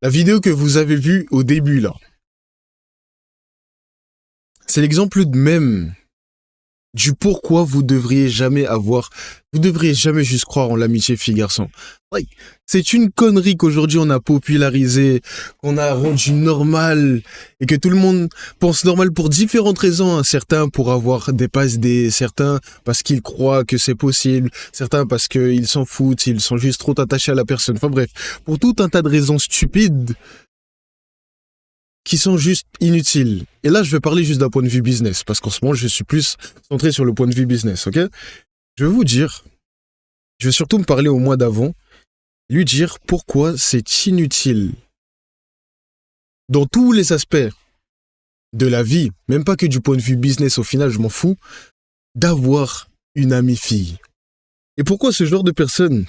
La vidéo que vous avez vue au début, là, c'est l'exemple même du pourquoi vous devriez jamais juste croire en l'amitié fille-garçon. Ouais, c'est une connerie qu'aujourd'hui on a popularisé, qu'on a rendu normal, et que tout le monde pense normal pour différentes raisons, hein. Certains pour avoir des passes certains parce qu'ils croient que c'est possible, certains parce qu'ils s'en foutent, ils sont juste trop attachés à la personne. Enfin bref, pour tout un tas de raisons stupides, qui sont juste inutiles. Et là, je vais parler juste d'un point de vue business, parce qu'en ce moment, je suis plus centré sur le point de vue business, ok? Je vais vous dire, je vais surtout me parler au mois d'avant, lui dire pourquoi c'est inutile, dans tous les aspects de la vie, même pas que du point de vue business, au final, je m'en fous, d'avoir une amie fille. Et pourquoi ce genre de personnes,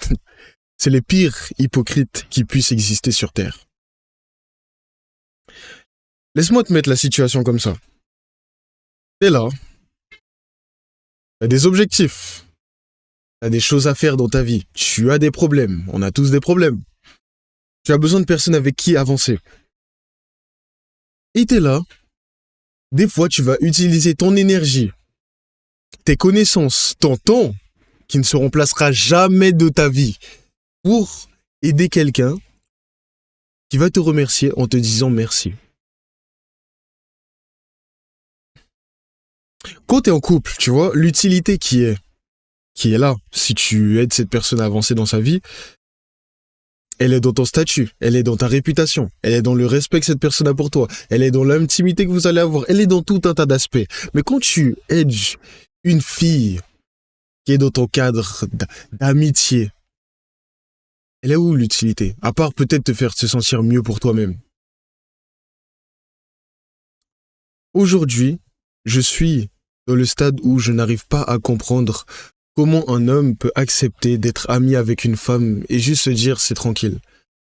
c'est les pires hypocrites qui puissent exister sur Terre. Laisse-moi te mettre la situation comme ça. T'es là, t'as des objectifs, t'as des choses à faire dans ta vie, tu as des problèmes, on a tous des problèmes. Tu as besoin de personnes avec qui avancer. Et t'es là, des fois tu vas utiliser ton énergie, tes connaissances, ton temps, qui ne se remplacera jamais de ta vie, pour aider quelqu'un qui va te remercier en te disant merci. Quand t'es en couple, tu vois, l'utilité qui est là, si tu aides cette personne à avancer dans sa vie, elle est dans ton statut, elle est dans ta réputation, elle est dans le respect que cette personne a pour toi, elle est dans l'intimité que vous allez avoir, elle est dans tout un tas d'aspects. Mais quand tu aides une fille qui est dans ton cadre d'amitié, elle est où l'utilité? À part peut-être te faire te sentir mieux pour toi-même. Aujourd'hui, je suis dans le stade où je n'arrive pas à comprendre comment un homme peut accepter d'être ami avec une femme et juste se dire c'est tranquille.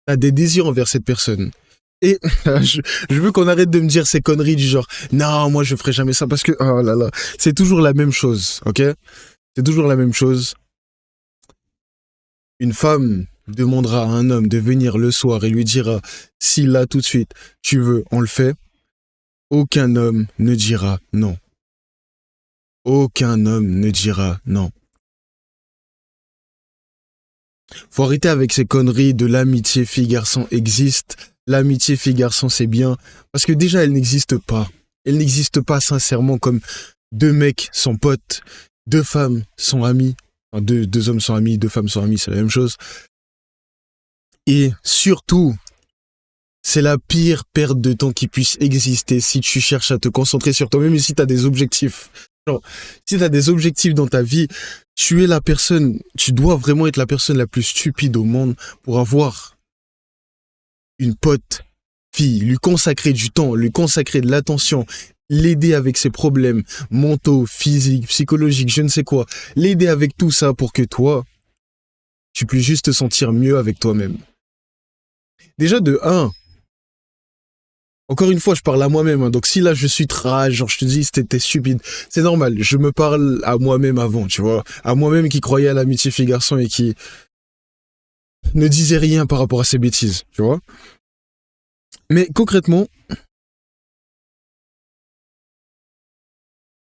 T'as des désirs envers cette personne. Et je veux qu'on arrête de me dire ces conneries du genre non, moi je ferai jamais ça parce que oh là là, c'est toujours la même chose, ok? C'est toujours la même chose. Une femme demandera à un homme de venir le soir et lui dira si là tout de suite tu veux, on le fait. Aucun homme ne dira non. Aucun homme ne dira non. Faut arrêter avec ces conneries de l'amitié fille-garçon existe. L'amitié fille-garçon c'est bien. Parce que déjà elle n'existe pas. Elle n'existe pas sincèrement comme deux mecs sont potes, deux femmes sont amies. Enfin, deux hommes sont amis, deux femmes sont amies, c'est la même chose. Et surtout, c'est la pire perte de temps qui puisse exister si tu cherches à te concentrer sur toi-même et si tu as des objectifs. Genre, si tu as des objectifs dans ta vie, tu dois vraiment être la personne la plus stupide au monde pour avoir une pote fille, lui consacrer du temps, lui consacrer de l'attention, l'aider avec ses problèmes mentaux, physiques, psychologiques, je ne sais quoi, l'aider avec tout ça pour que toi, tu puisses juste te sentir mieux avec toi-même. Déjà de 1, encore une fois, je parle à moi-même, hein, donc si là je suis trash, genre je te dis t'es stupide, c'est normal, je me parle à moi-même avant, tu vois, à moi-même qui croyais à l'amitié fille-garçon et qui ne disait rien par rapport à ces bêtises, tu vois. Mais concrètement,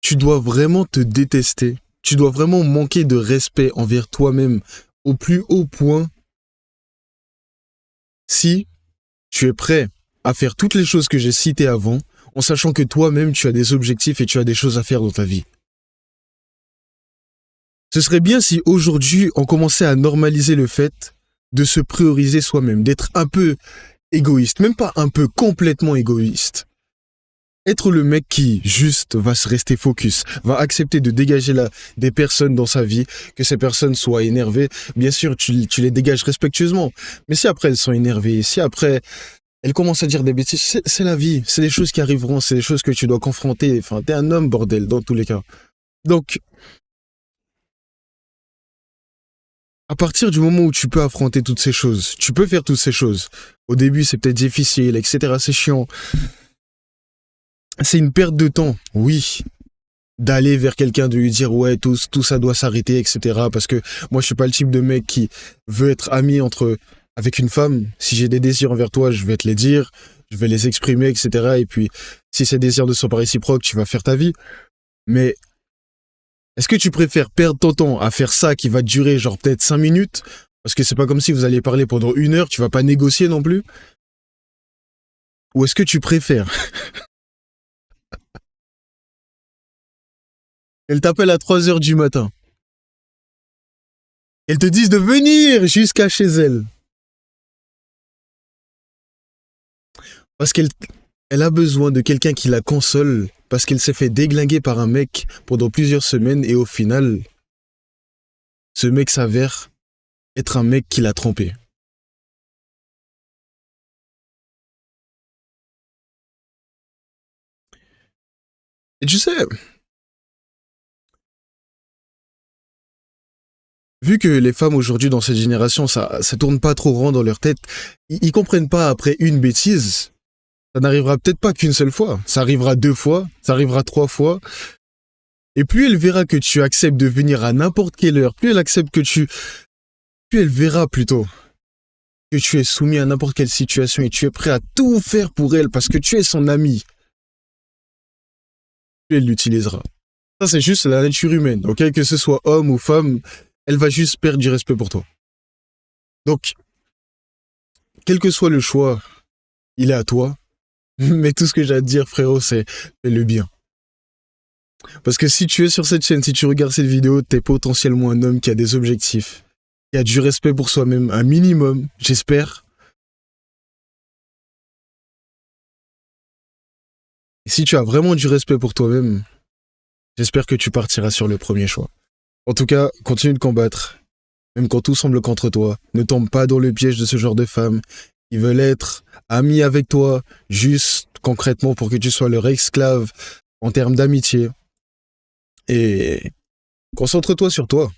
tu dois vraiment te détester, tu dois vraiment manquer de respect envers toi-même au plus haut point si tu es prêt à faire toutes les choses que j'ai citées avant, en sachant que toi-même tu as des objectifs et tu as des choses à faire dans ta vie. Ce serait bien si aujourd'hui on commençait à normaliser le fait de se prioriser soi-même, d'être un peu égoïste, même pas un peu, complètement égoïste. Être le mec qui juste va se rester focus, va accepter de dégager des personnes dans sa vie, que ces personnes soient énervées, bien sûr tu les dégages respectueusement, mais si après elles sont énervées, si après elles commencent à dire des bêtises, c'est la vie, c'est des choses qui arriveront, c'est des choses que tu dois confronter, enfin t'es un homme bordel dans tous les cas. Donc, à partir du moment où tu peux affronter toutes ces choses, tu peux faire toutes ces choses. Au début, c'est peut-être difficile, etc. C'est chiant. C'est une perte de temps, oui. D'aller vers quelqu'un, de lui dire ouais, tout ça doit s'arrêter, etc. Parce que moi, je suis pas le type de mec qui veut être ami entre avec une femme, si j'ai des désirs envers toi, je vais te les dire, je vais les exprimer, etc. Et puis, si ces désirs ne sont pas réciproques, tu vas faire ta vie. Mais est-ce que tu préfères perdre ton temps à faire ça qui va durer genre peut-être 5 minutes? Parce que c'est pas comme si vous alliez parler pendant 1 heure, tu vas pas négocier non plus. Ou est-ce que tu préfères elle t'appelle à 3 heures du matin. Elle te dise de venir jusqu'à chez elle. Parce qu'elle a besoin de quelqu'un qui la console. Parce qu'elle s'est fait déglinguer par un mec pendant plusieurs semaines. Et au final, ce mec s'avère être un mec qui l'a trompé. Et tu sais, vu que les femmes aujourd'hui dans cette génération, ça tourne pas trop rond dans leur tête, ils comprennent pas après une bêtise. Ça n'arrivera peut-être pas qu'une seule fois. Ça arrivera 2 fois, ça arrivera 3 fois. Et plus elle verra que tu acceptes de venir à n'importe quelle heure, plus elle accepte plus elle verra plutôt que tu es soumis à n'importe quelle situation et tu es prêt à tout faire pour elle parce que tu es son ami, plus elle l'utilisera. Ça, c'est juste la nature humaine, ok? Que ce soit homme ou femme, elle va juste perdre du respect pour toi. Donc, quel que soit le choix, il est à toi. Mais tout ce que j'ai à te dire, frérot, c'est fais le bien. Parce que si tu es sur cette chaîne, si tu regardes cette vidéo, t'es potentiellement un homme qui a des objectifs, qui a du respect pour soi-même, un minimum, j'espère. Et si tu as vraiment du respect pour toi-même, j'espère que tu partiras sur le premier choix. En tout cas, continue de combattre. Même quand tout semble contre toi, ne tombe pas dans le piège de ce genre de femmes qui veulent être amies avec toi, juste concrètement pour que tu sois leur esclave en termes d'amitié. Et concentre-toi sur toi.